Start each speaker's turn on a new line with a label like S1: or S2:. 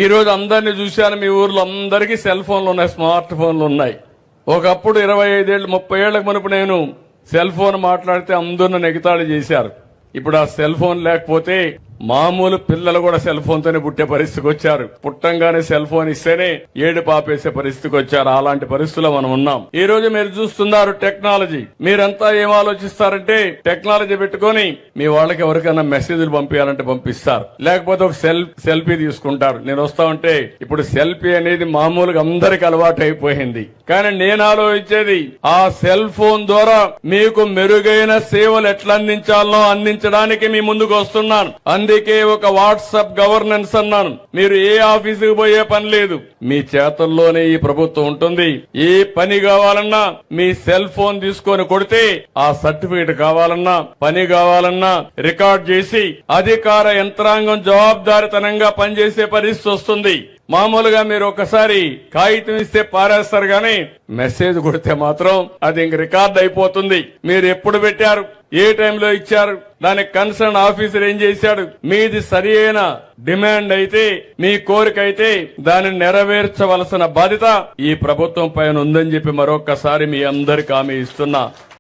S1: ఈ రోజు అందరినీ చూశాను, మీ ఊర్లో అందరికీ సెల్ ఫోన్లు ఉన్నాయి, స్మార్ట్ ఫోన్లు ఉన్నాయి. ఒకప్పుడు 25 ఏళ్ళు 30 ఏళ్లకు మునుపు నేను సెల్ ఫోన్ మాట్లాడితే అందరూ నన్ను ఎగతాళి చేశారు. ఇప్పుడు ఆ సెల్ ఫోన్ లేకపోతే మామూలు పిల్లలు కూడా సెల్ ఫోన్ తోనే పుట్టే పరిస్థితికి వచ్చారు. పుట్టంగానే సెల్ ఫోన్ ఇస్తేనే ఏడు పాపేసే పరిస్థితికి వచ్చారు. అలాంటి పరిస్థితుల్లో మనం ఉన్నాం. ఈ రోజు మీరు చూస్తున్నారు టెక్నాలజీ. మీరంతా ఏం ఆలోచిస్తారంటే టెక్నాలజీ పెట్టుకొని మీ వాళ్ళకి ఎవరికైనా మెసేజ్లు పంపించాలంటే పంపిస్తారు, లేకపోతే ఒక సెల్ఫీ తీసుకుంటారు. నేను వస్తా ఉంటే ఇప్పుడు సెల్ఫీ అనేది మామూలుగా అందరికి అలవాటు అయిపోయింది. కానీ నేను ఆలోచించేది ఆ సెల్ ఫోన్ ద్వారా మీకు మెరుగైన సేవలు ఎట్లా అందించాలో అందించడానికి మీ ముందుకు వస్తున్నాను. అందుకే ఒక వాట్సాప్ గవర్నెన్స్ అన్నాను. మీరు ఏ ఆఫీసుకు పోయే పని లేదు, మీ చేతుల్లోనే ఈ ప్రభుత్వం ఉంటుంది. ఏ పని కావాలన్నా మీ సెల్ ఫోన్ తీసుకొని కొడితే ఆ సర్టిఫికేట్ కావాలన్నా పని కావాలన్నా రికార్డ్ చేసి అధికార యంత్రాంగం జవాబుదారీతనంగా పనిచేసే పరిస్థితి వస్తుంది. మామూలుగా మీరు ఒకసారి కాగితం ఇస్తే పారేస్తారు, గానీ మెసేజ్ కొడితే మాత్రం అది ఇంక రికార్డ్ అయిపోతుంది. మీరు ఎప్పుడు పెట్టారు, ఏ టైంలో ఇచ్చారు, దానికి కన్సర్న్ ఆఫీసర్ ఏం చేశాడు, మీది సరి అయిన డిమాండ్ అయితే, మీ కోరిక అయితే దానిని నెరవేర్చవలసిన బాధ్యత ఈ ప్రభుత్వం పైన ఉందని చెప్పి మరొక్కసారి మీ అందరికి హామీ ఇస్తున్నా.